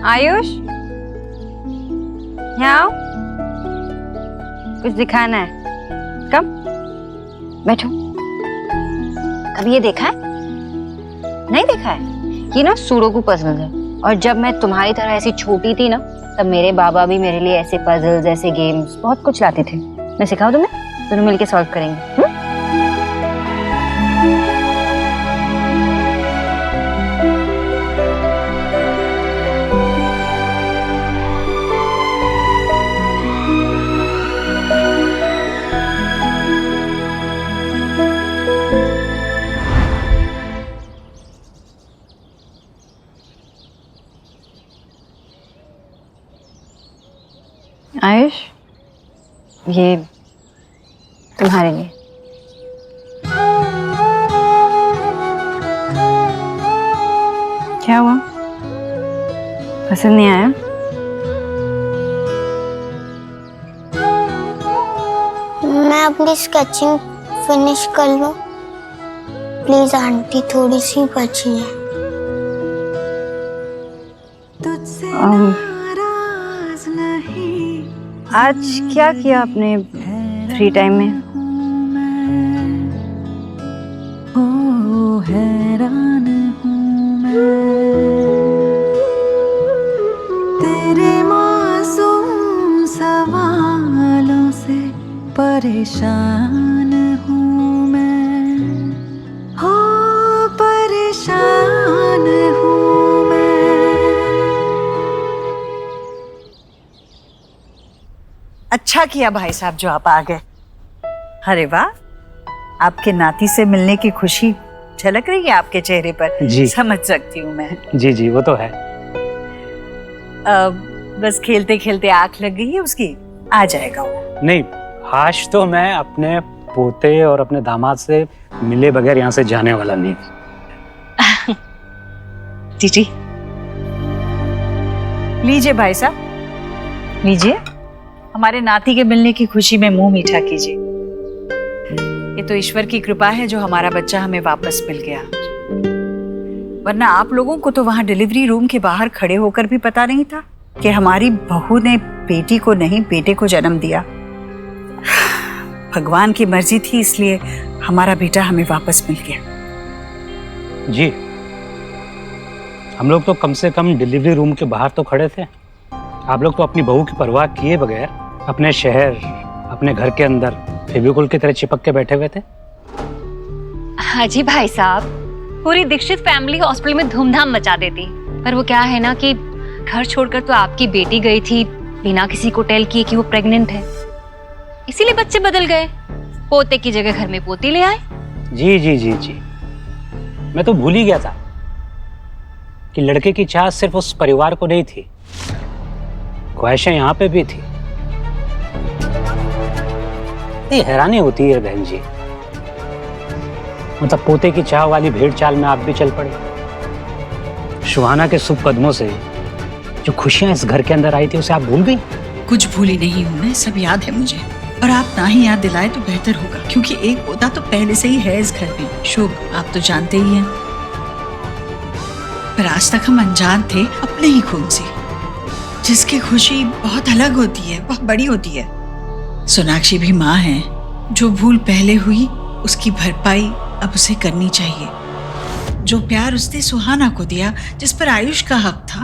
आयुष, यहाँ आओ, कुछ दिखाना है। कम बैठो। कभी ये देखा है? नहीं देखा है? ये ना सुडोकू पजल है, और जब मैं तुम्हारी तरह ऐसी छोटी थी ना, तब मेरे बाबा भी मेरे लिए ऐसे पजल्स, ऐसे गेम्स बहुत कुछ लाते थे। मैं सिखाऊं तुम्हें? दोनों मिलके सॉल्व करेंगे। आयुष, ये तुम्हारे लिए। क्या हुआ? पसंद नहीं आया? मैं अपनी स्केचिंग फिनिश कर लूं? प्लीज आंटी, थोड़ी सी बची है। आज क्या किया आपने फ्री टाइम में? हैरान हूँ मैं तेरे मासूम सवालों से, परेशान हूँ मैं, हो परेशान हूँ मैं। अच्छा किया भाई साहब जो आप आ गए। अरे वाह, आपके नाती से मिलने की खुशी झलक रही है आपके चेहरे पर। जी समझ सकती हूँ मैं। जी जी, वो तो है। बस खेलते खेलते आंख लग गई है उसकी, आ जाएगा वो। नहीं, आज तो मैं अपने पोते और अपने दामाद से मिले बगैर यहाँ से जाने वाला नहीं। जी लीजिए भाई साहब, लीजिए। हमारे नाती के मिलने की खुशी में मुंह मीठा कीजिए। ये तो ईश्वर की कृपा है जो हमारा बच्चा हमें वापस मिल गया, वरना आप लोगों को तो वहां डिलीवरी रूम के बाहर खड़े होकर भी पता नहीं था कि हमारी बहू ने बेटी को नहीं बेटे को जन्म दिया। भगवान की मर्जी थी, इसलिए हमारा बेटा हमें वापस मिल गया। जी, हम लोग तो कम से कम डिलीवरी रूम के बाहर तो खड़े थे। आप लोग तो अपनी बहू की परवाह किए बगैर अपने शहर, अपने घर के अंदर फेविकोल की तरह चिपक के बैठे हुए थे। हाँ जी भाई साहब, पूरी दीक्षित फैमिली हॉस्पिटल में धूमधाम मचा देती, पर वो क्या है ना कि घर छोड़कर तो आपकी बेटी गई थी बिना किसी को टेल किए कि वो प्रेग्नेंट है, इसीलिए बच्चे बदल गए। पोते की जगह घर में पोती ले आए। जी जी जी जी, मैं तो भूल ही गया था कि लड़के की चाह सिर्फ उस परिवार को नहीं थी, ख्वाहिशें यहाँ पे भी थी। ये हैरानी होती है बहन जी, मतलब पोते की चाह वाली भेड़ चाल में आप भी चल पड़े। सुहाना के शुभ कदमों से जो खुशियां इस घर के अंदर आई थी उसे आप भूल गई? कुछ भूली नहीं हूँ मैं, सब याद है मुझे, और आप ना ही याद दिलाए तो बेहतर होगा, क्योंकि एक पोता तो पहले से ही है इस घर में। शुभ आप तो जानते ही हैं, पर आज तक हम अनजान थे अपने ही खून से, जिसकी खुशी बहुत अलग होती है, बहुत बड़ी होती है। सोनाक्षी भी माँ है, जो भूल पहले हुई उसकी भरपाई अब उसे करनी चाहिए। जो प्यार उसने सुहाना को दिया, जिस पर आयुष का हक था,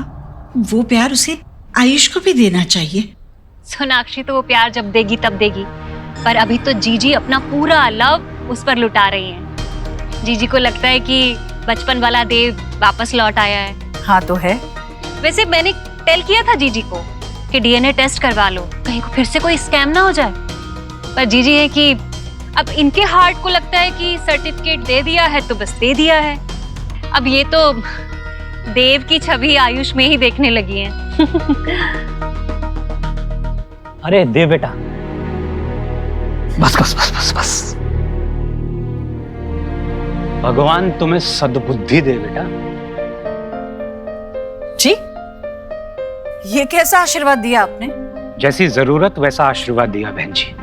वो प्यार उसे आयुष को भी देना चाहिए। सोनाक्षी तो वो प्यार जब देगी तब देगी, पर अभी तो जीजी अपना पूरा लव उस पर लुटा रही हैं। जीजी को लगता है कि बचपन वाला देव वापस लौट आया है। हाँ तो है। वैसे मैंने टेल किया था जीजी को कि डीएनए टेस्ट करवा लो, कहीं को फिर से कोई स्कैम ना हो जाए, पर जीजी है कि अब इनके हार्ट को लगता है कि सर्टिफिकेट दे दिया है तो बस दे दिया है। अब ये तो देव की छवि आयुष में ही देखने लगी हैं। अरे देव बेटा, बस बस बस बस बस, भगवान तुम्हें सद्बुद्धि दे बेटा। जी, ये कैसा आशीर्वाद दिया आपने? जैसी जरूरत वैसा आशीर्वाद दिया बहन जी।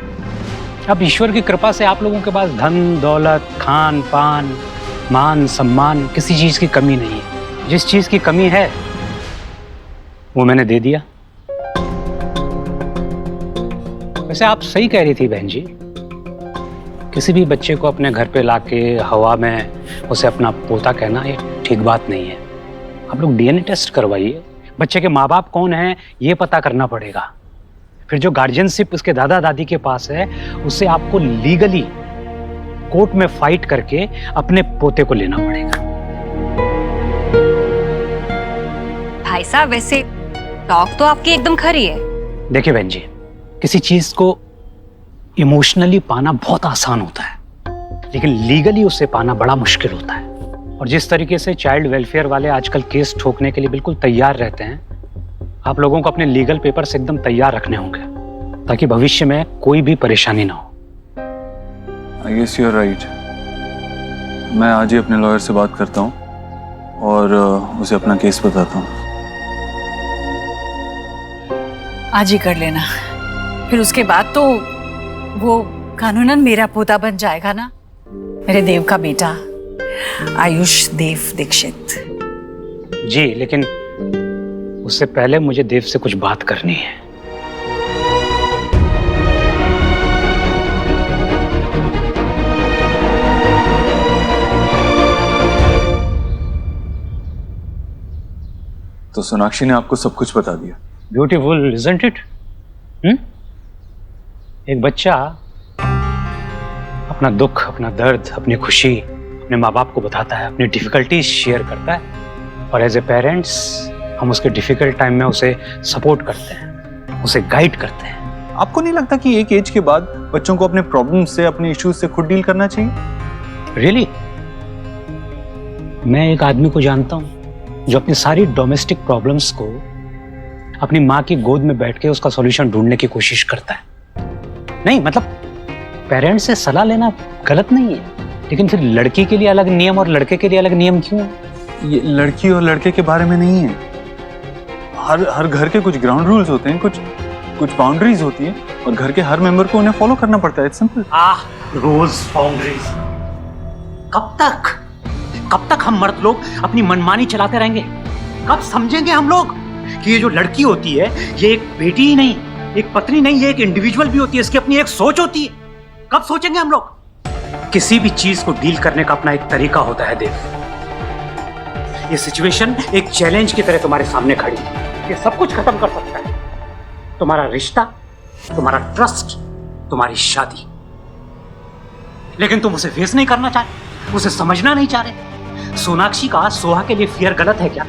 अब ईश्वर की कृपा से आप लोगों के पास धन दौलत, खान पान, मान सम्मान किसी चीज की कमी नहीं है। जिस चीज की कमी है वो मैंने दे दिया। वैसे आप सही कह रही थी बहन जी, किसी भी बच्चे को अपने घर पे लाके हवा में उसे अपना पोता कहना ये ठीक बात नहीं है। आप लोग डीएनए टेस्ट करवाइए, बच्चे के माँ बाप कौन हैं ये पता करना पड़ेगा। फिर जो गार्जियनशिप उसके दादा दादी के पास है उसे आपको लीगली कोर्ट में फाइट करके अपने पोते को लेना पड़ेगा। भाई साहब वैसे टॉक तो आपकी एकदम खरी है। देखिए बहन जी, किसी चीज को इमोशनली पाना बहुत आसान होता है, लेकिन लीगली उसे पाना बड़ा मुश्किल होता है। और जिस तरीके से चाइल्ड वेलफेयर वाले आजकल केस ठोकने के लिए बिल्कुल तैयार रहते हैं, आप लोगों को अपने लीगल पेपर्स एकदम तैयार रखने होंगे ताकि भविष्य में कोई भी परेशानी ना हो। I guess you're right. मैं आज ही अपने लॉयर से बात करता हूँ और उसे अपना केस बताता हूँ। आज ही कर लेना, फिर उसके बाद तो वो कानूनन मेरा पोता बन जाएगा ना, मेरे देव का बेटा आयुष देव दीक्षित। जी, लेकिन उससे पहले मुझे देव से कुछ बात करनी है। तो सोनाक्षी ने आपको सब कुछ बता दिया। Beautiful isn't it? एक बच्चा अपना दुख, अपना दर्द, अपनी खुशी अपने माँ बाप को बताता है, अपनी डिफिकल्टीज शेयर करता है, और एज ए पेरेंट्स हम उसके डिफिकल्ट टाइम में उसे सपोर्ट करते हैं, उसे गाइड करते हैं। आपको नहीं लगता कि एक एज के बाद बच्चों को अपने प्रॉब्लम से, अपने इश्यूज से खुद डील करना चाहिए? रियली? मैं एक आदमी को जानता हूँ जो अपनी सारी डोमेस्टिक प्रॉब्लम्स को अपनी माँ की गोद में बैठ के उसका सॉल्यूशन ढूंढने की कोशिश करता है। नहीं मतलब पेरेंट्स से सलाह लेना गलत नहीं है, लेकिन फिर लड़की के लिए अलग नियम और लड़के के लिए अलग नियम क्यों? ये लड़की और लड़के के बारे में नहीं है। हर घर के कुछ ग्राउंड रूल्स होते हैं, कुछ बाउंड्रीज होती है, और घर के हर मेंबर को उन्हें फॉलो करना पड़ता है। It's simple. रूल्स, बाउंड्रीज, कब तक हम मर्द लोग अपनी मनमानी चलाते रहेंगे? कब समझेंगे हम लोग कि ये जो लड़की होती है ये एक बेटी ही नहीं, एक पत्नी नहीं, ये एक इंडिविजुअल भी होती है, इसकी अपनी एक सोच होती है। कब सोचेंगे हम लोग? किसी भी चीज को डील करने का अपना एक तरीका होता है देव। ये सिचुएशन एक चैलेंज की तरह तुम्हारे सामने खड़ी है, ये सब कुछ खत्म कर सकता है, तुम्हारा रिश्ता, तुम्हारा ट्रस्ट, तुम्हारी शादी। लेकिन तुम उसे फेस नहीं करना चाह रहे, उसे समझना नहीं चाह रहे। सोनाक्षी का सोहा के लिए फियर गलत है क्या?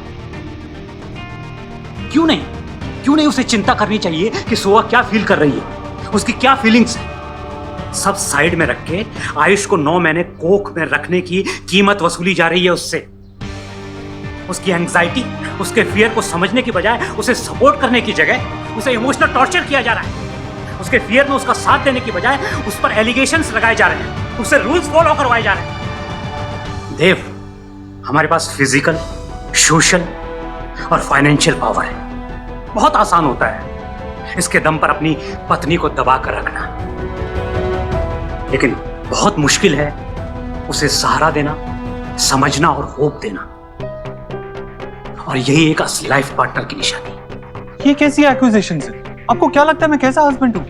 क्यों नहीं उसे चिंता करनी चाहिए कि सोहा क्या फील कर रही है, उसकी क्या फीलिंग्स है? सब साइड में रख के आयुष को 9 महीने कोख में रखने की कीमत वसूली जा रही है उससे। उसकी एंजाइटी, उसके फियर को समझने की बजाय उसे सपोर्ट करने की जगह उसे इमोशनल टॉर्चर किया जा रहा है। उसके फियर में उसका साथ देने की बजाय उस पर एलिगेशंस लगाए जा रहे हैं, उससे रूल्स फॉलो करवाए जा रहे हैं। देव, हमारे पास फिजिकल, सोशल और फाइनेंशियल पावर है। बहुत आसान होता है इसके दम पर अपनी पत्नी को दबा कर रखना, लेकिन बहुत मुश्किल है उसे सहारा देना, समझना और होप देना। और यही एक असली लाइफ पार्टनर की निशानी। ये कैसी एक्यूजेशंस है? आपको क्या लगता है मैं कैसा हस्बैंड हूं?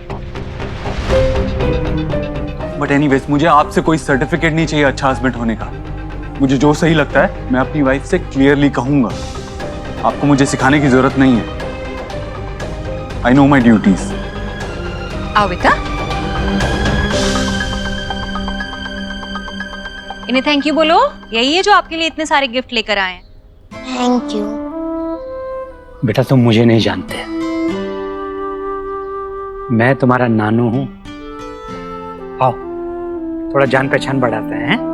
बट एनीवेज, मुझे आपसे कोई सर्टिफिकेट नहीं चाहिए अच्छा हस्बैंड होने का। मुझे जो सही लगता है मैं अपनी वाइफ से क्लियरली कहूंगा। आपको मुझे सिखाने की जरूरत नहीं है। I know my duties. आओ बेटा, इन्हें थैंक यू बोलो। यही है जो आपके लिए इतने सारे गिफ्ट लेकर आए हैं। Thank you. बेटा तुम मुझे नहीं जानते, मैं तुम्हारा नानू हूं। आओ थोड़ा जान पहचान बढ़ाते हैं।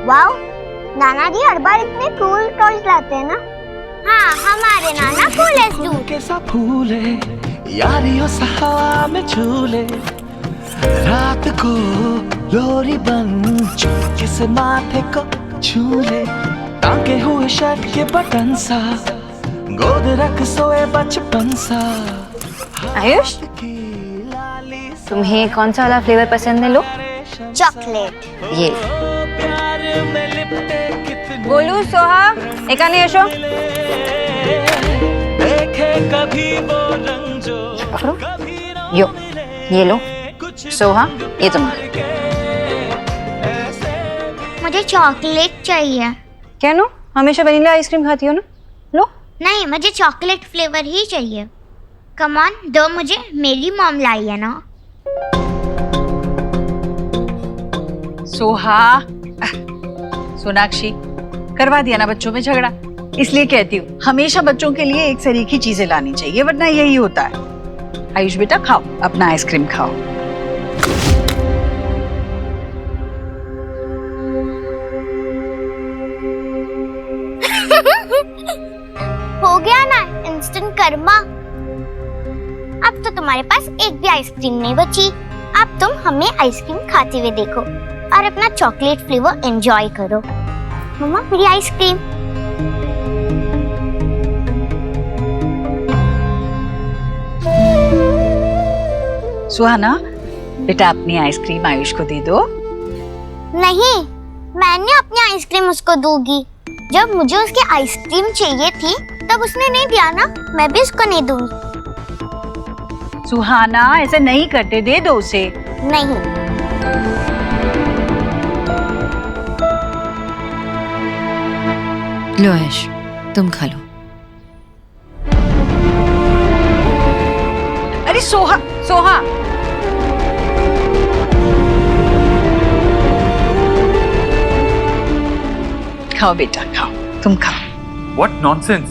वाओ, अपने कूल टॉयज लाते हैं ना? हाँ, हमारे नाना कूलेस्ट डूड। कैसा फूले यारियों सा हवा में झूले, रात को लोरी बन चुपके से माथे को छूले, टांगे हुए शर्ट के बटन सा गोद रख सोए बचपन सा। आयुष, तुम्हें कौन सा वाला फ्लेवर पसंद है? लो चॉकलेट। ये गोलू, सोहा, एक आने यशो, देखे कभी वो रंग जो पकड़ो, यो, ये लो, सोहा, ये तुम्हारा। मुझे चॉकलेट चाहिए। क्या नो? हमेशा वनीला आइसक्रीम खाती हो ना? लो। नहीं, मुझे चॉकलेट फ्लेवर ही चाहिए। कम ऑन, दो मुझे, मेरी मॉम लाई है ना। सोहा, सोनाक्षी, करवा दिया ना बच्चों में झगड़ा। इसलिए कहती हूँ हमेशा बच्चों के लिए एक सरीखी चीजें लानी चाहिए, वरना यही होता है। आयुष बेटा, खाओ अपना आइसक्रीम खाओ। हो गया ना इंस्टेंट कर्मा। अब तो तुम्हारे पास एक भी आइसक्रीम नहीं बची। अब तुम हमें आइसक्रीम खाते हुए देखो और अपना चॉकलेट फ्लेवर एंजॉय करो। मम्मा, मेरी आइसक्रीम। सुहाना बेटा, अपनी आइसक्रीम आयुष को दे दो। नहीं, मैंने अपनी आइसक्रीम उसको दूंगी। जब मुझे उसकी आइसक्रीम चाहिए थी तब उसने नहीं दिया ना, मैं भी उसको नहीं दूंगी। सुहाना, ऐसे नहीं करते, दे दो उसे। नहीं। लो आयुष, तुम खा लो। अरे सोहा, सोहा, खाओ बेटा, खाओ, तुम खाओ। What nonsense!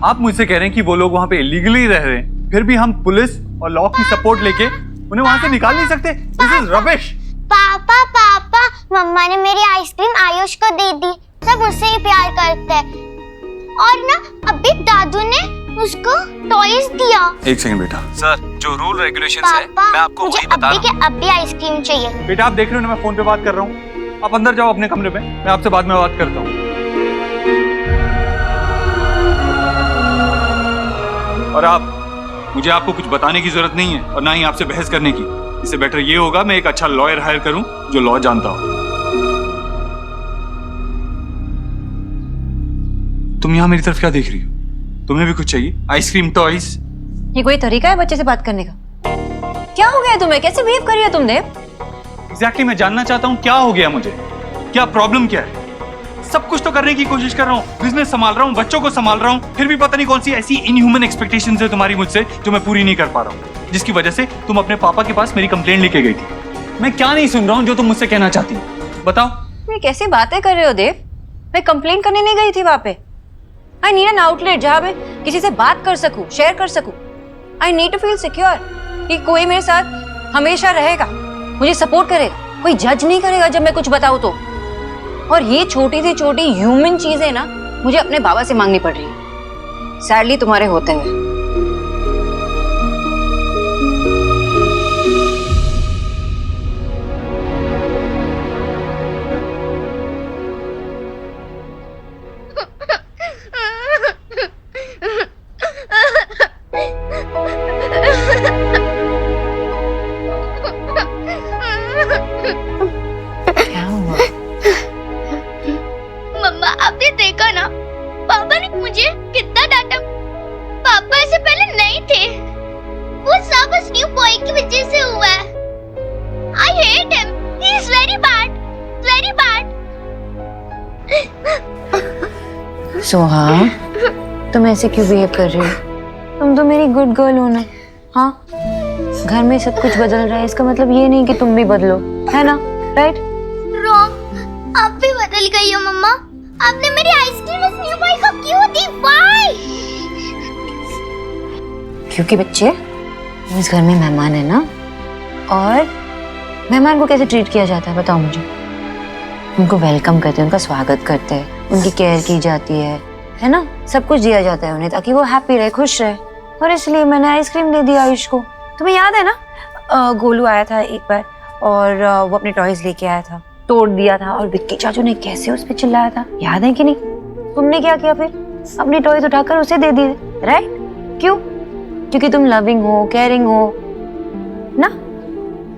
आप मुझसे कह रहे हैं कि वो लोग वहाँ पे इलीगली रह रहे हैं, फिर भी हम पुलिस और लॉ की सपोर्ट लेके उन्हें वहाँ से निकाल नहीं सकते? This is rubbish! पापा पापा, मम्मा ने मेरी आइसक्रीम आयुष को दे दी। सब उससे ही प्यार करते हैं। और ना, अभी दादू ने उसको टॉयज दिया। एक सेकंड बेटा। सर, जो रूल रेगुलेशंस है पापा, मैं आपको मुझे वही बता अभी रहा हूँ। के अभी आइसक्रीम चाहिए। बेटा, आप देख रहे हो ना मैं फोन पे बात कर रहा हूँ। आप अंदर जाओ अपने कमरे में, मैं आपसे बाद में बात करता हूँ। और आप, मुझे आपको कुछ बताने की जरूरत नहीं है और ना ही आपसे बहस करने की। इससे बेटर ये होगा मैं एक अच्छा लॉयर हायर करूं जो लॉ जानता हो। तुम यहाँ मेरी तरफ क्या देख रही हो? तुम्हें भी कुछ चाहिए? Ice cream, toys? ये कोई तरीका है बच्चे से बात करने का? क्या हो गया तुम्हें? कैसे बिहेव कर रही हो तुम देव? एग्जैक्टली मैं जानना चाहता हूँ क्या हो गया मुझे, क्या प्रॉब्लम क्या है? सब कुछ तो करने की कोशिश कर रहा हूँ, बिजनेस संभाल रहा हूँ, बच्चों को संभाल रहा हूँ, फिर भी पता नहीं कौन सी ऐसी इनह्यूमन एक्सपेक्टेशंस है तुम्हारी मुझसे जो मैं पूरी नहीं कर पा रहा हूँ, जिसकी वजह से तुम अपने पापा के पास मेरी कंप्लेंट लेके गई थी। मैं क्या नहीं सुन रहा हूँ जो तुम मुझसे कहना चाहती हो? बताओ। ये कैसी बातें कर रहे हो देव? मैं कंप्लेंट करने नहीं गई थी वहां पे। आई नीड एन आउटलेट जहां मैं किसी से बात कर सकूं, शेयर कर सकूं। I need to feel secure कि कोई मेरे साथ हमेशा रहेगा, मुझे सपोर्ट करेगा, कोई जज नहीं करेगा जब मैं कुछ बताऊं तो। और ये छोटी सी छोटी ह्यूमन चीजें ना मुझे अपने बाबा से मांगनी पड़ रही है, सैडली तुम्हारे होते हुए। क्या हुआ? मम्मा, आपने देखा ना, पापा ने मुझे कितना डांटा। पापा ऐसे पहले नहीं थे। वो सब उस न्यू बॉय की वजह से हुआ है। I hate him. He is very bad. Very bad. Soha, तुम ऐसे क्यों बिहेव कर रही हो? तुम तो मेरी गुड गर्ल हो ना। हाँ, घर में सब कुछ बदल रहा है, इसका मतलब ये नहीं कि तुम भी बदलो, है ना? राइट? रॉन्ग। आप भी बदल गई हो मम्मा। आपने मेरी आइसक्रीम उस न्यू बॉय को क्यों दी? Why? क्योंकि बच्चे, इस घर में मेहमान है ना, और मेहमान को कैसे ट्रीट किया जाता है बताओ मुझे? उनको वेलकम करते हैं, उनका स्वागत करते हैं, उनकी केयर की जाती है ना, सब कुछ दिया जाता है उन्हें ताकि वो हैप्पी रहे, खुश रहे। और इसलिए मैंने आइसक्रीम दे दी आयुष को। तुम्हें याद है ना, गोलू आया था एक बार और वो अपने टॉयज लेके आया था, तोड़ दिया था और विक्की चाचू ने कैसे उस पर चिल्लाया था, याद है कि नहीं? तुमने क्या किया फिर? अपनी टॉयज उठाकर उसे दे दिए, राइट? क्यों? क्योंकि तुम लविंग हो, केयरिंग हो ना।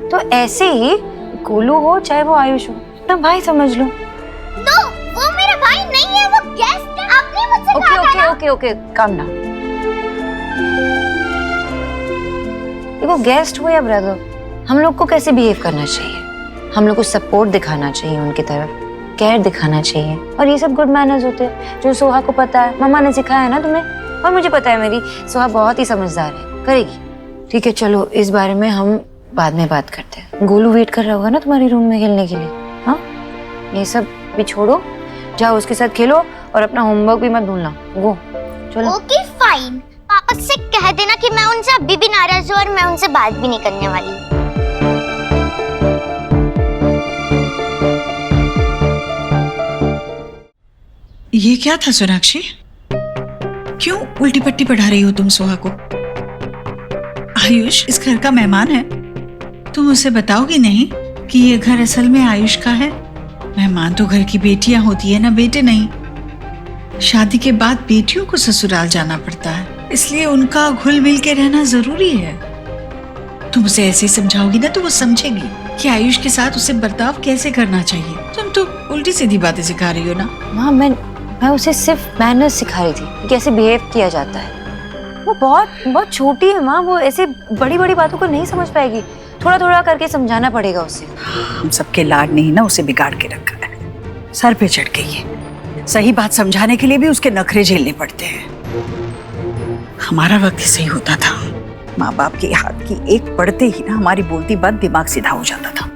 तो ऐसे ही गोलू हो चाहे वो आयुष हो, अपना भाई समझ लो। तो वो मेरा भाई नहीं है, वो गेस्ट है। आपने मुझसे ओके कहा था okay okay okay, calm down. देखो, गेस्ट हो या ब्रदर, हम लोग को कैसे बिहेव करना चाहिए? हम लोग को सपोर्ट दिखाना चाहिए उनकी तरफ, केयर दिखाना चाहिए, और ये सब गुड मैनर्स होते हैं जो सोहा को पता है। मम्मा ने सिखाया है ना तुम्हें, और मुझे पता है मेरी सोहा बहुत ही समझदार है, करेगी। ठीक है, चलो इस बारे में हम बाद में बात करते हैं। गोलू वेट कर रहा होगा ना तुम्हारे रूम में खेलने के लिए। हाँ, ये सब भी छोड़ो, जाओ उसके साथ खेलो और अपना होमवर्क भी मत भूलना। गो, चलो। ओके फाइन, पापा से कह देना कि मैं उनसे अभी भी नाराज हूँ और मैं उनसे बात भी नहीं करने वाली। ये क्या था सोनाक्षी? क्यों उल्टी पट्टी पढ़ा रही हो तुम सोहा को? आयुष इस घर का मेहमान है, तुम उसे बताओगी नहीं कि ये घर असल में आयुष का है? मेहमान तो घर की बेटियां होती है ना, बेटे नहीं। शादी के बाद बेटियों को ससुराल जाना पड़ता है, इसलिए उनका घुल मिल के रहना जरूरी है। तुम उसे ऐसे ही समझाओगी ना तो वो समझेगी कि आयुष के साथ उसे बर्ताव कैसे करना चाहिए। तुम तो उल्टी सीधी बातें सिखा रही हो ना। माँ, मैं उसे सिर्फ मैनर्स सिखा रही थी कि कैसे बिहेव किया जाता है। वो बहुत छोटी है माँ, वो ऐसे बड़ी बड़ी बातों को नहीं समझ पाएगी। थोड़ा थोड़ा करके समझाना पड़ेगा उसे। हम सबके लाड ने ही ना उसे बिगाड़ के रखा है, सर पे चढ़ गई है। सही बात समझाने के लिए भी उसके नखरे झेलने पड़ते हैं। हमारा वक्त ही सही होता था, माँ बाप के हाथ की एक पढ़ते ही ना हमारी बोलती बात दिमाग सीधा हो जाता था।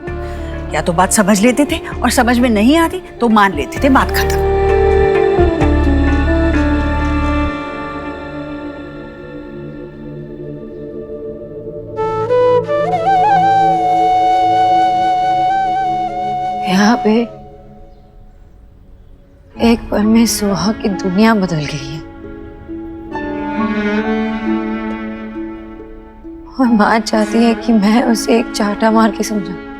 या तो बात समझ लेते थे और समझ में नहीं आती तो मान लेते थे, बात खत्म। यहाँ पे एक पल में सोहा की दुनिया बदल गई है और माँ चाहती है कि मैं उसे एक चांटा मार के समझाऊं।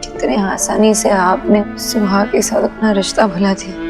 कितने आसानी से आपने सोहा के साथ अपना रिश्ता भुला दिया।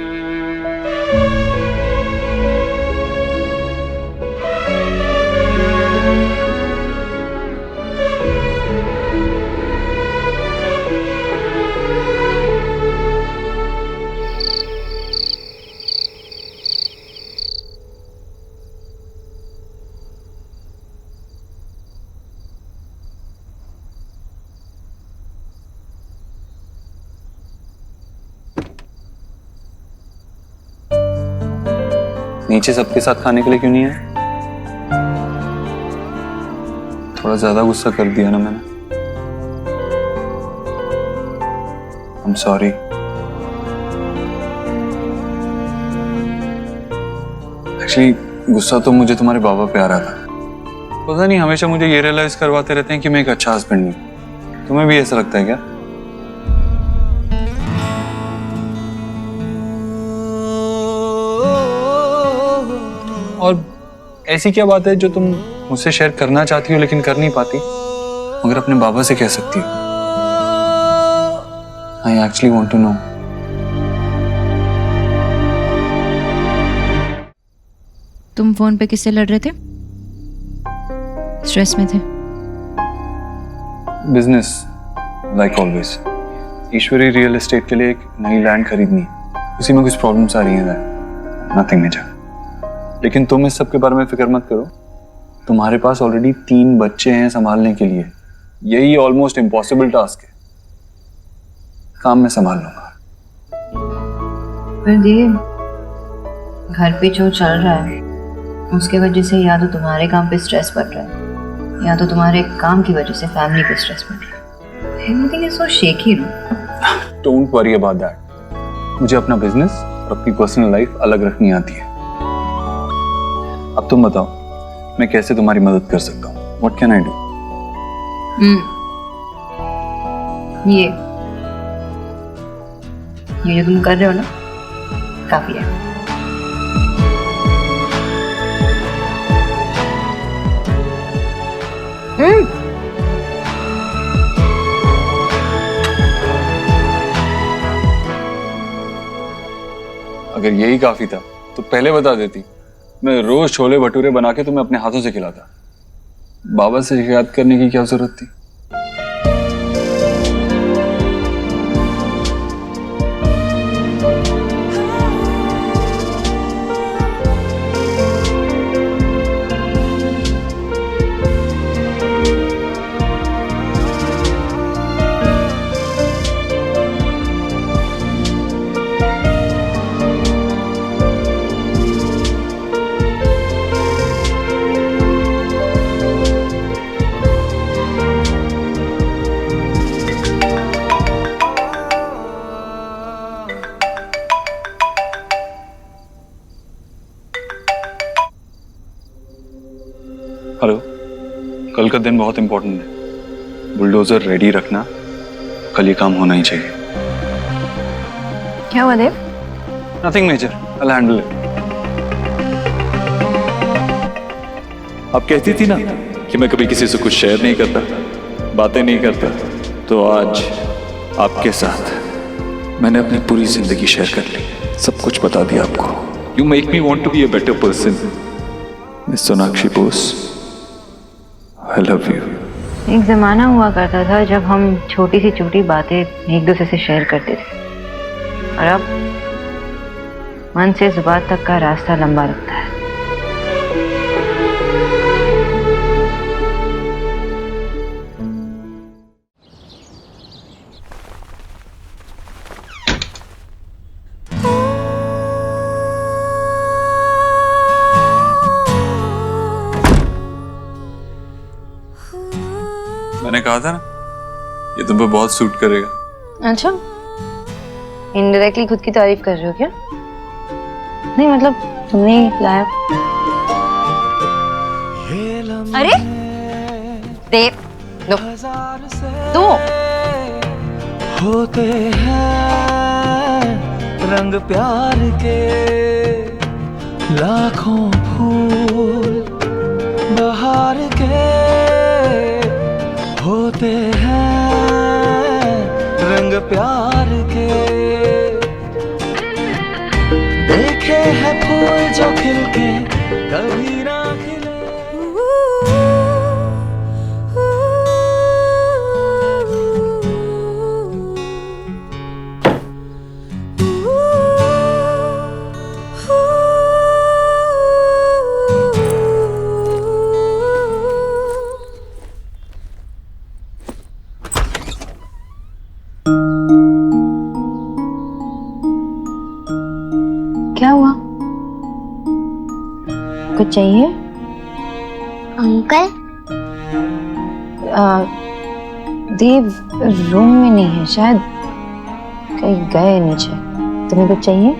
नीचे सबके साथ खाने के लिए क्यों नहीं है? थोड़ा ज्यादा गुस्सा कर दिया ना मैंने। I'm sorry। एक्चुअली गुस्सा तो मुझे तुम्हारे बाबा पे आ रहा था। पता नहीं हमेशा मुझे ये रियलाइज करवाते रहते हैं कि मैं एक अच्छा हस्बैंड नहीं हूं। तुम्हें भी ऐसा लगता है क्या? और ऐसी क्या बात है जो तुम मुझसे शेयर करना चाहती हो लेकिन कर नहीं पाती, मगर अपने बाबा से कह सकती हो? I actually want to know. तुम फोन पे किससे लड़ रहे थे? स्ट्रेस में थे? Business, like always. Ishwari real estate के लिए एक नई लैंड खरीदनी है, उसी में कुछ प्रॉब्लम्स आ रही हैं। Nothing major. लेकिन तुम इस सब के बारे में फिक्र मत करो, तुम्हारे पास ऑलरेडी 3 बच्चे हैं संभालने के लिए। यही ऑलमोस्ट इम्पॉसिबल टास्क है। काम में संभाल लूंगा। पर दी, घर पे जो चल रहा है उसके वजह से या तो तुम्हारे काम पे स्ट्रेस बढ़ रहा है या तो तुम्हारे काम की वजह से फैमिली पे स्ट्रेस बढ़ रहा है। Everything is so shaky. Don't worry about that. मुझे अपना बिजनेस और अपनी पर्सनल लाइफ अलग रखनी आती है। अब तुम बताओ, मैं कैसे तुम्हारी मदद कर सकता हूँ? What can I do? ये ये जो तुम कर रहे हो ना, काफी है। अगर यही काफी था तो पहले बता देती, मैं रोज छोले भटूरे बना के तुम्हें अपने हाथों से खिलाता। बाबा से शिकायत करने की क्या जरूरत थी? हेलो, कल का दिन बहुत इंपॉर्टेंट है। बुलडोजर रेडी रखना, कल ये काम होना ही चाहिए। क्या हुआ Dev? Nothing major, I'll handle it। आप कहती थी ना कि मैं कभी किसी से कुछ शेयर नहीं करता, बातें नहीं करता, तो आज आपके साथ मैंने अपनी पूरी जिंदगी शेयर कर ली, सब कुछ बता दिया आपको। You make me want to be a better person, miss Sonakshi Bose. I love you। एक जमाना हुआ करता था जब हम छोटी सी छोटी बातें एक दूसरे से शेयर करते थे, और अब मन से जुबान तक का रास्ता लंबा लगता है। मैंने कहा था ना, ये तुम पे बहुत सूट करेगा। अच्छा, इनडायरेक्टली खुद की तारीफ कर रहे हो क्या? नहीं मतलब तुमने ही लाया। अरे देव, दो होते हैं रंग प्यार के लाखों फूल बहार के, होते हैं रंग प्यार के। देखे हैं फूल जो खिल के कभी ना खिले। क्या हुआ? कुछ चाहिए? अंकल, देव रूम में नहीं है, शायद कहीं गए नीचे। तुम्हें कुछ चाहिए?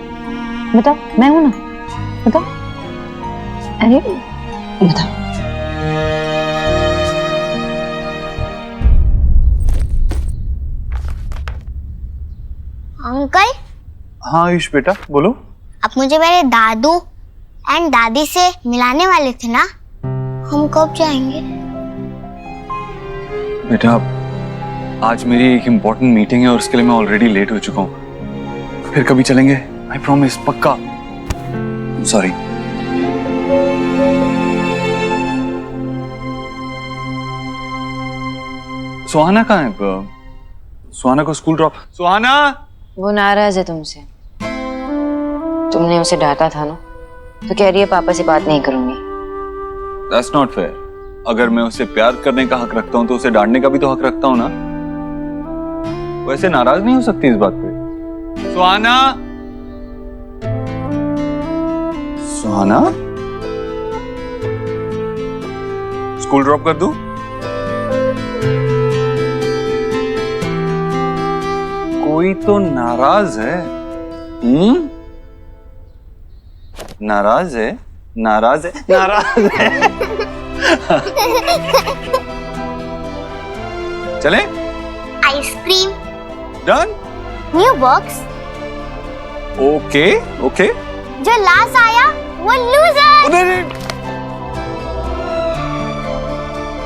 बताओ, मैं हूं ना, बताओ। अरे बताओ। अंकल, हाँ आयुष बेटा, बोलो। आप मुझे मेरे दादू एंड दादी से मिलाने वाले थे ना, हम कब जाएंगे? बेटा, आज मेरी एक इम्पोर्टेंट मीटिंग है और उसके लिए मैं ऑलरेडी लेट हो चुका हूँ। फिर कभी चलेंगे, आई प्रॉमिस, पक्का। सॉरी। सुहाना कहाँ है? सुहाना को स्कूल ड्रॉप। सुहाना, वो नाराज है तुमसे। तुमने उसे डांटा था ना, तो कह रही है पापा से बात नहीं करूंगी। That's not fair। अगर मैं उसे प्यार करने का हक रखता हूँ तो उसे डांटने का भी तो हक रखता हूँ ना। वैसे नाराज नहीं हो सकती इस बात पे। सुहाना, सुहाना, स्कूल ड्रॉप कर दूं? कोई तो नाराज है। नाराज है, नाराज है, नाराज है। चलें? Ice cream. Done? New box. Okay okay. जो लास्ट आया वो लूजर।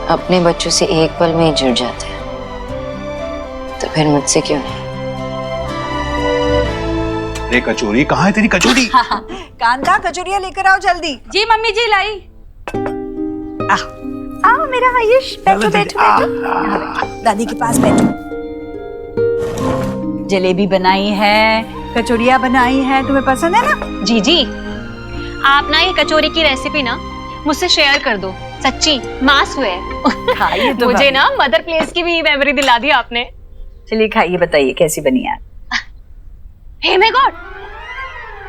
अपने बच्चों से एक पल में ही जुड़ जाते हैं, तो फिर मुझसे क्यों नहीं? अरे कचौरी कहाँ है तेरी कचौरी? कांता कचौरियां लेकर आओ जल्दी। जी मम्मी जी लाई। आओ मेरा आयुष, बैठो बैठो बैठो। दादी के पास बैठो। जलेबी बनाई है, कचौरियां बनाई है, तुम्हें पसंद है ना? जी जी, आप ना ये कचौरी की रेसिपी ना मुझसे शेयर कर दो, सच्ची मास हुए खाइए तो मुझे ना मदर प्लेस की भी मेमोरी दिला दी आपने। चलिए खाइए, बताइए कैसी बनी है। हे माय गॉड,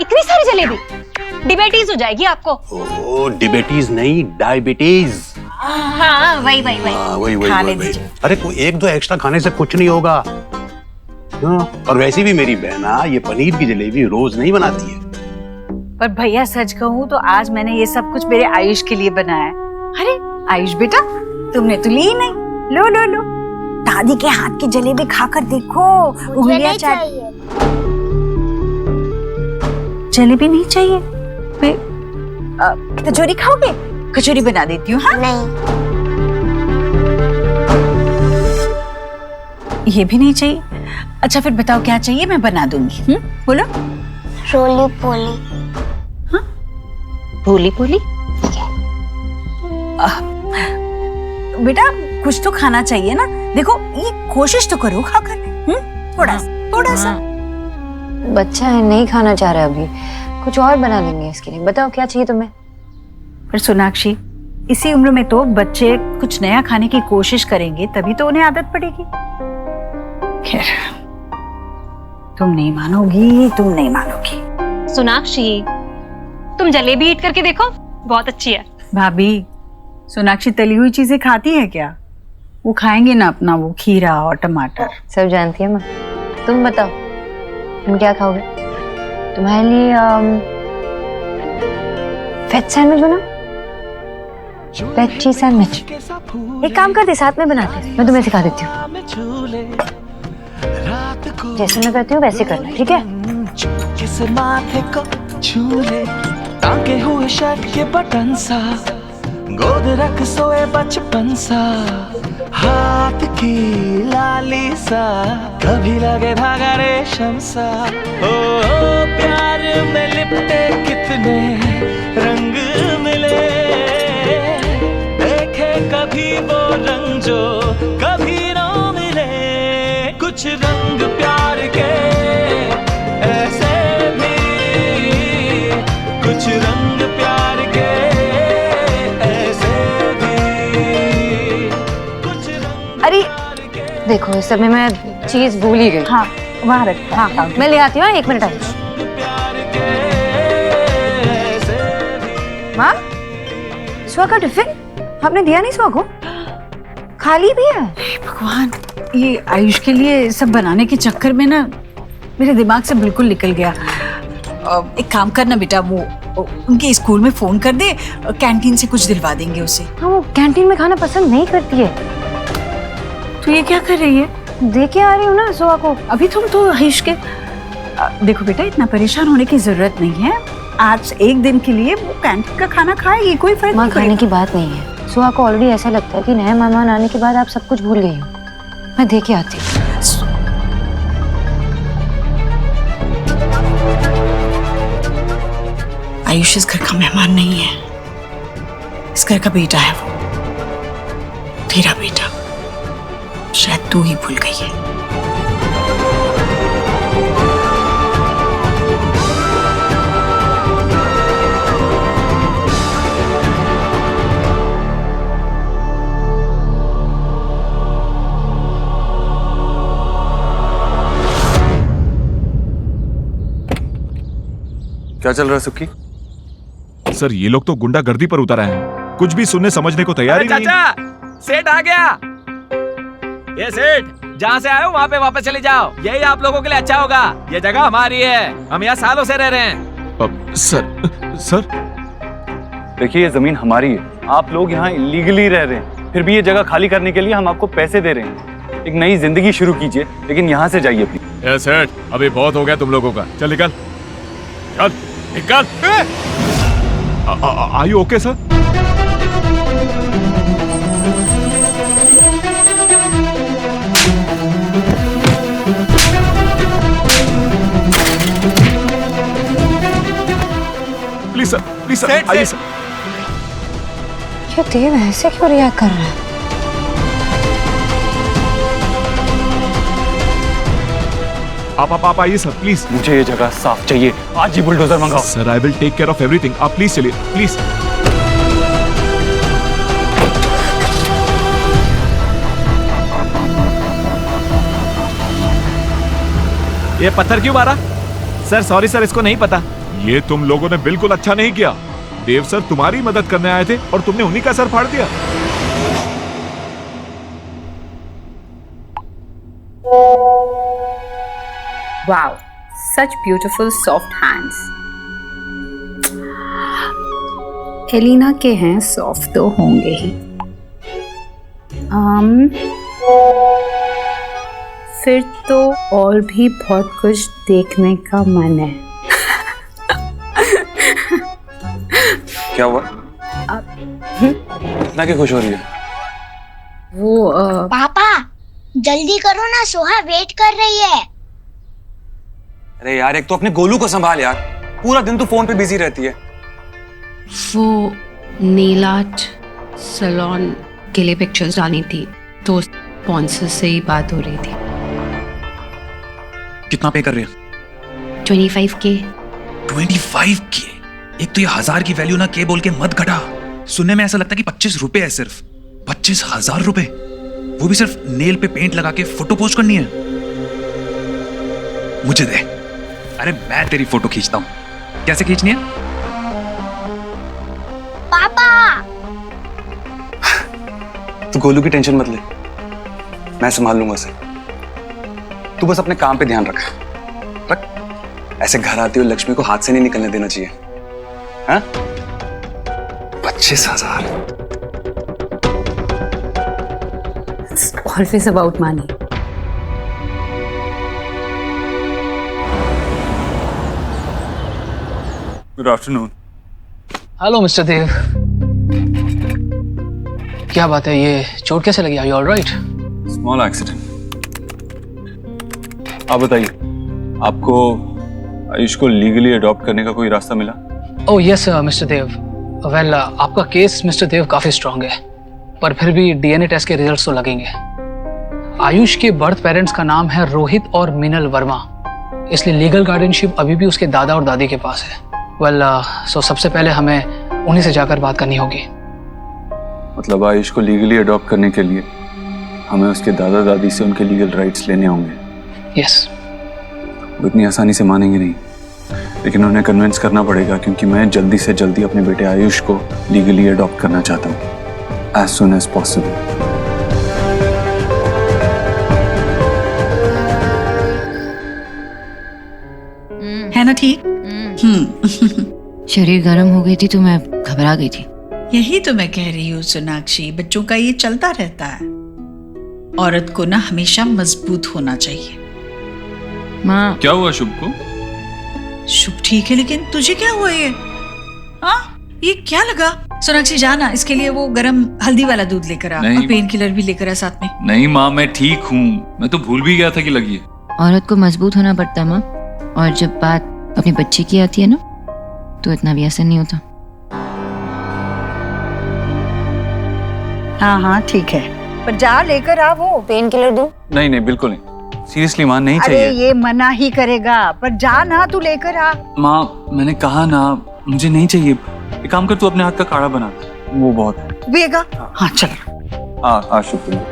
इतनी सारी जलेबी, डिबेटीज हो जाएगी आपको। ओ डिबेटीज नहीं, डायबिटीज। हाँ वही वही वही। वही खाने वही। दीजिए। अरे कोई एक दो एक्स्ट्रा खाने से कुछ नहीं होगा। और वैसे भी मेरी बहना ये पनीर की जलेबी रोज नहीं बनाती है। पर भैया सच कहूँ तो आज मैंने ये सब कुछ मेरे आयुष के लिए बनाया। अरे आयुष बेटा, तुमने तो ली ही नहीं। लो लो लो, दादी के हाथ की जलेबी खाकर देखो। मुझे उंगलियां नहीं चाट। चाहिए। जलेबी नहीं चाहिए? फिर कचौरी खाओगे? कचौरी बना देती हूँ। हाँ, नहीं, ये भी नहीं चाहिए। अच्छा फिर बताओ क्या चाहिए, मैं बना दूंगी। बोलो। रोली पोली। भोली भोली बेटा कुछ तो खाना चाहिए ना, देखो ये कोशिश तो करो खाकर। थोड़ा सा थोड़ा सा। बच्चा है, नहीं खाना चाह रहा अभी, कुछ और बना देंगे इसके लिए। बताओ क्या चाहिए तुम्हें? पर सोनाक्षी, इसी उम्र में तो बच्चे कुछ नया खाने की कोशिश करेंगे, तभी तो उन्हें आदत पड़ेगी। खैर, तुम नहीं मानोगी, तुम नहीं मानोगी। सोनाक्षी, तुम जलेबी ईट करके देखो, बहुत अच्छी है। भाभी, सोनाक्षी तली हुई चीजें खाती है क्या? वो खाएंगे ना अपना वो खीरा और टमाटर। सब जानती है माँ। तुम बताओ, तुम क्या खाओगे? तुम्हारे लिए वेज सैंडविच बना, वेज चीज सैंडविच। एक काम करते, साथ में बनाते, मैं तुम्हें सिखा देती हूँ। जैसे मैं करती हूँ वैसे करना, ठीक है? किस माथे को छूले, टांके हुए शर्ट के बटन सा, गोद रख सोए बचपन सा, हाथ की लाली सा, कभी लगे धागा रेशम सा। ओ प्यार में लिपटे कितने रंग मिले, देखे कभी वो रंग जो कभी ना मिले। कुछ रंग प्यार के ऐसे भी, कुछ रंग प्यार के ऐसे भी, कुछ रंग। अरे देखो, इस समय मैं चीज भूल ही गई। हाँ वहाँ रख। हाँ मैं ले आती हूँ, 1 मिनट आई। माँ, सुहा का टिफिन आपने दिया नहीं? सुहा को खाली भी है। भगवान, ये आयुष के लिए सब बनाने के चक्कर में ना मेरे दिमाग से बिल्कुल निकल गया। एक काम करना बेटा, वो उनके स्कूल में फोन कर दे, कैंटीन से कुछ दिलवा देंगे उसे। हाँ, वो कैंटीन में खाना पसंद नहीं करती है। तो ये क्या कर रही है? दे के आ रही हूँ ना सुहा को। अभी तुम तो आयुष के देखो बेटा, इतना परेशान होने की जरूरत नहीं है। आज एक दिन के लिए वो कैंटीन का खाना खाएगी, कोई फर्क माँ, नहीं खाने पड़ेगा। की बात नहीं है। सुहा को ऑलरेडी ऐसा लगता है कि नए मेहमान आने के बाद आप सब कुछ भूल गई हो। मैं दे के आती हूँ। आयुष इस घर का मेहमान नहीं है, इस घर का बेटा है वो, तेरा बेटा। शायद तू ही भूल गई है। क्या चल रहा है सुक्की? सर ये लोग तो गुंडागर्दी पर उतर आए हैं, कुछ भी सुनने समझने को तैयार ही नहीं। चाचा, सेठ आ गया। ये सेठ, जहाँ से आए हो वहाँ पे वापस चले जाओ, यही आप लोगों के लिए अच्छा होगा। ये जगह हमारी है, हम यहाँ सालों से रह रहे हैं। सर देखिए, ये जमीन हमारी है, आप लोग यहाँ इलीगली रह रहे हैं, फिर भी ये जगह खाली करने के लिए हम आपको पैसे दे रहे हैं। एक नई जिंदगी शुरू कीजिए, लेकिन यहाँ से जाइए प्लीज। ए सेठ, अभी बहुत हो गया तुम लोगों का, चल निकल। निकल निकल। Are you okay sir? Please sir आइए सर। ये देव ऐसे क्यों रिएक्ट कर रहा है? आप आइए सर प्लीज। मुझे ये जगह साफ चाहिए, आज ही बुलडोजर मंगाओ। Sir I will take care of everything, आप प्लीज चलिए प्लीज। ये पत्थर क्यों मारा? सर सॉरी सर, इसको नहीं पता। ये तुम लोगों ने बिल्कुल अच्छा नहीं किया। देव सर तुम्हारी मदद करने आए थे और तुमने उन्हीं का सर फाड़ दिया। Wow, such beautiful soft hands. Elina के हैं, सॉफ्ट तो होंगे ही। फिर तो और भी बहुत कुछ देखने का मन है। क्या हुआ? इतना क्यों खुश हो रही है? वो पापा जल्दी करो ना, सोहा वेट कर रही है। अरे यार, एक तो अपने गोलू को संभाल यार, पूरा दिन तू फोन पे बिजी रहती है। वो नेल आर्ट सैलून के लिए पिक्चर्स डाली थी, तो स्पॉन्सर से ही बात हो रही थी। कितना पे कर रहे हैं? 25K। 25K? एक तो ये 1000 की वैल्यू ना के बोल के मत घटा। सुनने में ऐसा लगता है कि 25 रुपए है सिर्फ। 25,000 रुपए, वो भी सिर्फ नेल पे पेंट लगा के फोटो पोस्ट करनी है। मुझे दे। अरे मैं तेरी फोटो खींचता हूं। कैसे खींचनी है? पापा तू गोलू की टेंशन मत ले, मैं संभाल लूंगा उसे। तू बस अपने काम पे ध्यान रख। ऐसे घर आती हुई लक्ष्मी को हाथ से नहीं निकलने देना चाहिए। हाँ? 25,000। It's always about money. Good afternoon. Hello mister Dev, क्या बात है, ये चोट कैसे लगी? Are you alright? Small accident. आप बताइए, आपको आयुष को लीगली अडॉप्ट करने का कोई रास्ता मिला? ओह यस मिस्टर देव। वेल आपका केस मिस्टर देव काफी स्ट्रांग है, पर फिर भी डीएनए टेस्ट के रिजल्ट्स तो लगेंगे। आयुष के बर्थ पेरेंट्स का नाम है रोहित और मीनल वर्मा, इसलिए लीगल गार्डियनशिप अभी भी उसके दादा और दादी के पास है। वेल सो सबसे पहले हमें उन्हीं से जाकर बात करनी होगी। मतलब आयुष को लीगली अडॉप्ट करने के लिए हमें उसके दादा दादी से उनके लीगल राइट्स लेने होंगे? यस। वो इतनी आसानी से मानेंगे नहीं, लेकिन उन्हें कन्विंस करना पड़ेगा, क्योंकि मैं जल्दी से जल्दी अपने बेटे आयुष को लीगली अडॉप्ट करना चाहता हूँ, एज सुन एज पॉसिबल। है ना ठीक? शरीर गर्म हो गई थी तो मैं घबरा गई थी। यही तो मैं कह रही हूँ सोनाक्षी, बच्चों का ये चलता रहता है। औरत को ना हमेशा मजबूत होना चाहिए। माँ क्या हुआ शुभ को? शुभ ठीक है, लेकिन तुझे क्या हुआ ये? हाँ, ये क्या लगा? सोनाक्षी जाना, इसके लिए वो गरम हल्दी वाला दूध लेकर आ, और पेन किलर भी लेकर आ साथ में। नहीं माँ, मैं ठीक हूँ, मैं तो भूल भी गया था कि लगी है। औरत को मजबूत होना पड़ता है माँ, और जब बात अपने बच्चे की आती है ना, तो इतना भी आसान नहीं होता। हाँ हाँ ठीक है, पर जा लेकर आ वो पेन किलर दूं। नहीं नहीं बिल्कुल नहीं, सीरियसली माँ नहीं अरे चाहिए। ये मना ही करेगा, पर जा ना, तू लेकर आ। माँ मैंने कहा ना, मुझे नहीं चाहिए। एक काम कर, तू अपने हाथ का काढ़ा बना, वो बहुत है। पिएगा? हाँ चल। हाँ शुक्रिया।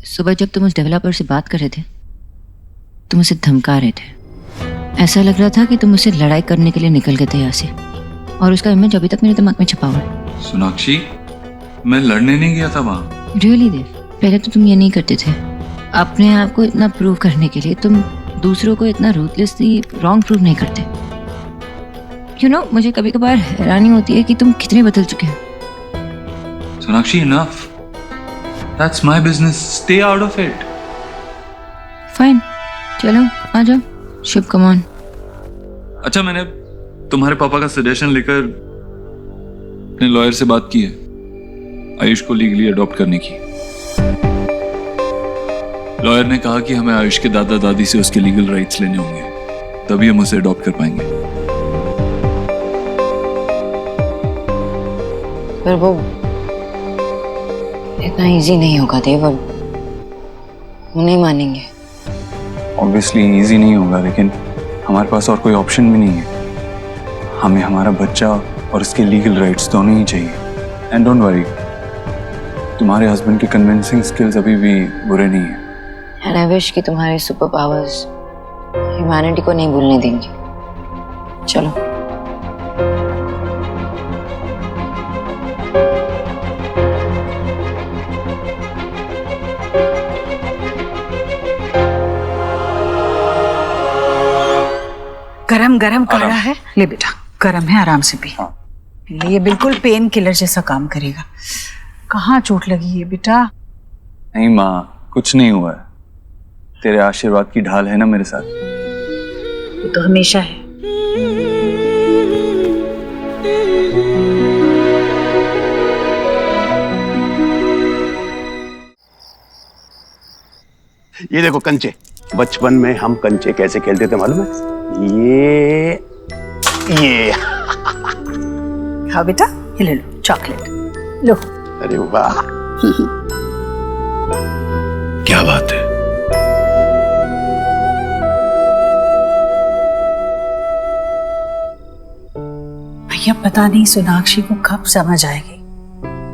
सुबह जब तुम उस डेवलपर से बात कर रहे थे, तुम उसे धमका रहे थे। ऐसा लग रहा था कि तुम उससे लड़ाई करने के लिए निकल गए थे यहाँ से, और उसका इमेज अभी तक मेरे दिमाग में छपा हुआ है। सोनाक्षी, मैं लड़ने नहीं गया था वहाँ। रियली देव, पहले तो तुम ये नहीं करते थे। अपने आप को इतना प्रूव करने के लिए तुम दूसरों को इतना रूथलेसली रॉन्ग प्रूव नहीं करते। यू नो, मुझे कभी कभार हैरानी होती है कि तुम कितने बदल चुके हो। Sonakshi, enough. That's my business. Stay out of it. Fine, चलो आ जाओ। शुभ, कम ऑन। अच्छा, मैंने तुम्हारे पापा का सजेशन लेकर अपने लॉयर से बात की है आयुष को लीगली अडॉप्ट करने की। लॉयर ने कहा कि हमें आयुष के दादा दादी से उसके लीगल राइट्स लेने होंगे, तभी हम उसे अडॉप्ट कर पाएंगे। पर वो इतना इजी नहीं होगा देव, अब वो नहीं मानेंगे। ऑब्वियसली इजी नहीं होगा, लेकिन हमारे पास और कोई ऑप्शन भी नहीं है। हमें हमारा बच्चा और उसके लीगल राइट्स दोनों ही चाहिए। एंड डोंट वरी, तुम्हारे हस्बैंड की कन्विंसिंग स्किल्स अभी भी बुरे नहीं है। एंड आई विश कि तुम्हारे सुपर पावर्स ह्यूमैनिटी को नहीं भूलने देंगे। चलो। गरम गरम काढ़ा है, ले बेटा, गरम है, आराम से पी। ये बिल्कुल पेन किलर जैसा काम करेगा। कहाँ चोट लगी है बेटा? नहीं माँ, कुछ नहीं हुआ है। तेरे आशीर्वाद की ढाल है ना मेरे साथ। वो तो हमेशा है। ये देखो कंचे, बचपन में हम कंचे कैसे खेलते थे मालूम है? ये हाँ बेटा, ये ले लो चॉकलेट, लो। अरे वाह, क्या बात है। भैया पता नहीं सोनाक्षी को कब समझ आएगी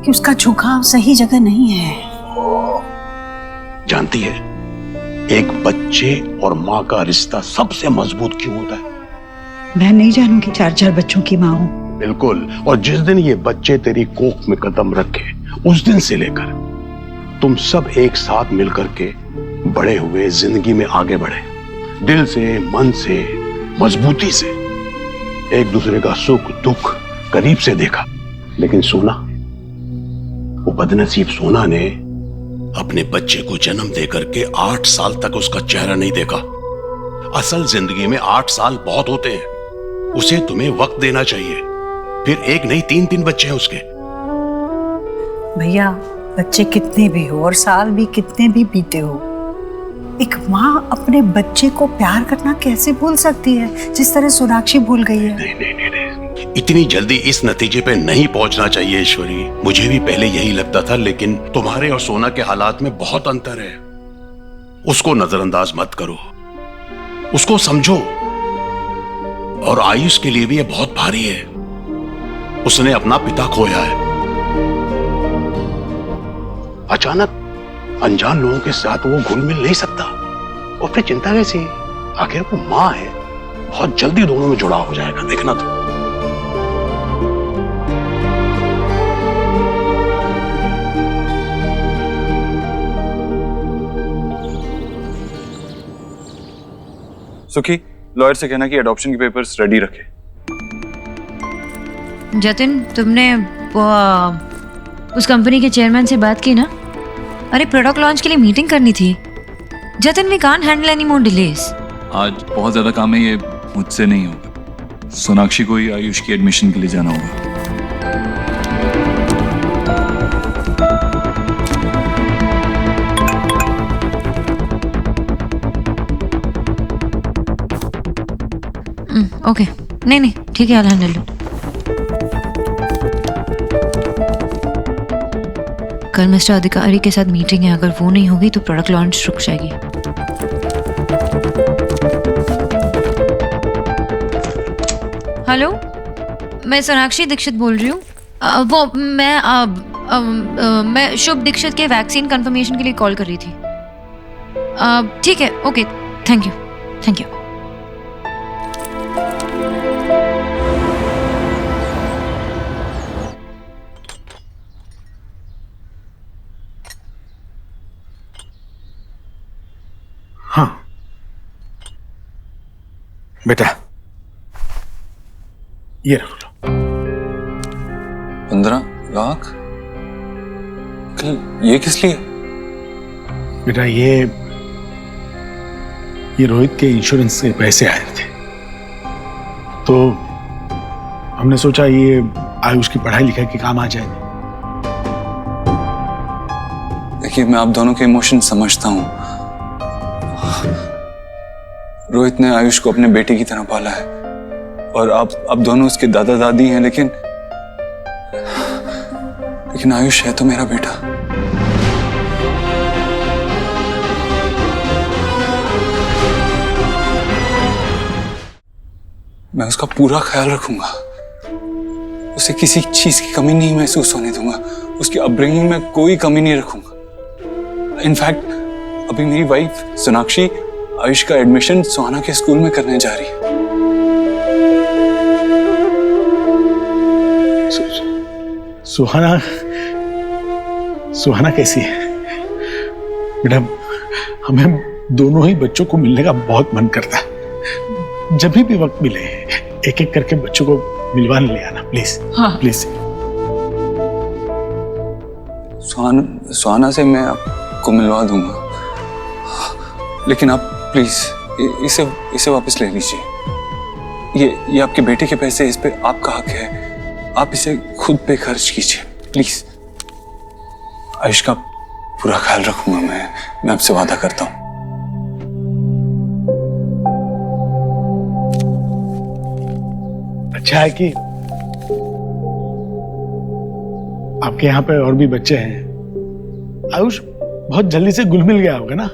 कि उसका झुकाव सही जगह नहीं है। जानती है, एक बच्चे और माँ का रिश्ता सबसे मजबूत क्यों होता है? मैं नहीं जानूंगी, 4 बच्चों की माँ हूँ। बिल्कुल। और जिस दिन ये बच्चे तेरी कोख में कदम रखे, उस दिन से लेकर तुम सब एक साथ मिलकर के बड़े हुए, जिंदगी में आगे बढ़े, दिल से, मन से, मजबूती से, एक दूसरे का सुख दुख करीब से देखा। लेकिन सोना, वो बदनसीब सोना ने अपने बच्चे को जन्म देकर के 8 साल तक उसका चेहरा नहीं देखा। असल जिंदगी में 8 साल बहुत होते हैं, उसे तुम्हें वक्त देना चाहिए। फिर एक नहीं 3 बच्चे हैं उसके। भैया बच्चे कितने भी हो और साल भी कितने भी बीते हो, एक माँ अपने बच्चे को प्यार करना कैसे भूल सकती है जिस तरह सोनाक्षी भूल गई है? नहीं, इतनी जल्दी इस नतीजे पे नहीं पहुंचना चाहिए ईश्वरी। मुझे भी पहले यही लगता था, लेकिन तुम्हारे और सोना के हालात में बहुत अंतर है। उसको नजरअंदाज मत करो, उसको समझो। और आयुष के लिए भी ये बहुत भारी है, उसने अपना पिता खोया है। अचानक अनजान लोगों के साथ वो घुल मिल नहीं सकता, और फिर चिंता कैसी? आखिर वो माँ है, बहुत जल्दी दोनों में जुड़ाव हो जाएगा, देखना तो। सुखी, लॉयर से कहना कि एडॉप्शन के पेपर्स रेडी रखे। जतिन, तुमने उस कंपनी के चेयरमैन से बात की ना? अरे प्रोडक्ट लॉन्च के लिए मीटिंग करनी थी। Jatin, we can't handle any more delays. आज बहुत ज्यादा काम है, ये मुझसे नहीं होगा। सोनाक्षी को ही आयुष की एडमिशन के लिए जाना होगा। ओके, नहीं ठीक है, I'll handle it। कल मिस्टर अधिकारी के साथ मीटिंग है, अगर वो नहीं होगी तो प्रोडक्ट लॉन्च रुक जाएगी। हेलो, मैं सोनाक्षी दीक्षित बोल रही हूँ। मैं शुभ दीक्षित के वैक्सीन कंफर्मेशन के लिए कॉल कर रही थी। ठीक है, ओके, थैंक यू। हाँ बेटा, ये रख लो। 15 लाख? ये किस लिए? बेटा, ये ये रोहित के इंश्योरेंस के पैसे आए थे, तो हमने सोचा ये आयुष की पढ़ाई लिखाई के काम आ जाएंगे। देखिए, मैं आप दोनों के इमोशन समझता हूं। रोहित ने आयुष को अपने बेटे की तरह पाला है और आप दोनों उसके दादा दादी हैं, लेकिन आयुष है तो मेरा बेटा। मैं उसका पूरा ख्याल रखूंगा, उसे किसी चीज की कमी नहीं महसूस होने दूंगा, उसकी अपब्रिंगिंग में कोई कमी नहीं रखूंगा। इनफैक्ट अभी मेरी वाइफ सोनाक्षी आयुष का एडमिशन सुहाना के स्कूल में करने जा रही है। सुहाना कैसी है? बेटा, हमें दोनों ही बच्चों को मिलने का बहुत मन करता है। जब भी वक्त मिले एक एक करके बच्चों को मिलवाने ले आना, प्लीज। हाँ। प्लीज। सुहाना से मैं आपको मिलवा दूंगा, लेकिन आप प्लीज इसे वापस ले लीजिए। ये आपके बेटे के पैसे, इस पे आपका हक है, आप इसे खुद पे खर्च कीजिए प्लीज। आयुष का पूरा ख्याल रखूंगा मैं आपसे वादा करता हूं। अच्छा है कि आपके यहाँ पे और भी बच्चे हैं। आयुष बहुत जल्दी से घुल मिल गया होगा ना?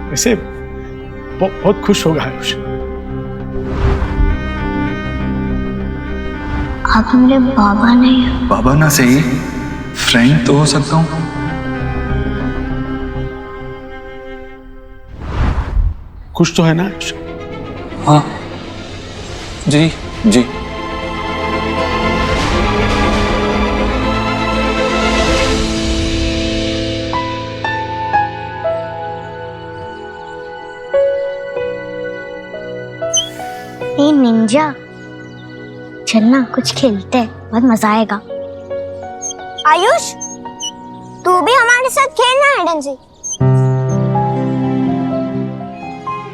वैसे बहुत खुश होगा आयुष। आप मेरे बाबा नहीं हैं। बाबा ना सही, फ्रेंड तो हो सकता हूं। खुश तो है ना आयुष? हाँ जी जी। ए निंजा, चलना कुछ खेलते हैं, बहुत मजा आएगा। आयुष, तू भी हमारे साथ खेलना है हाइड एंड सीक।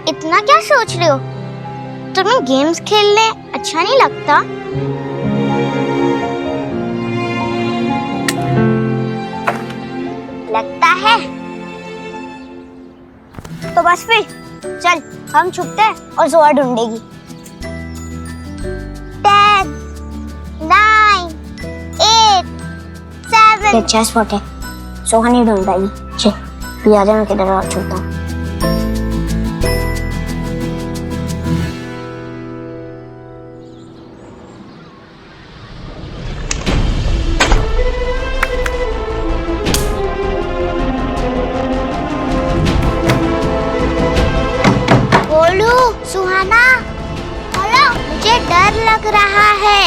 इतना क्या सोच रहे हो? तुम्हें गेम्स खेलने अच्छा नहीं लगता? लगता है तो बस फिर चल, हम छुपते हैं और जोआ ढूंढेगी। 10, 9, 8, 7। ये चेस बोर्ड है, सोहा नहीं ढूंढ पाएगी। चल, तू आ जा, मैं किधर और छुपता हूँ। सुहाना, हेलो, मुझे डर लग रहा है।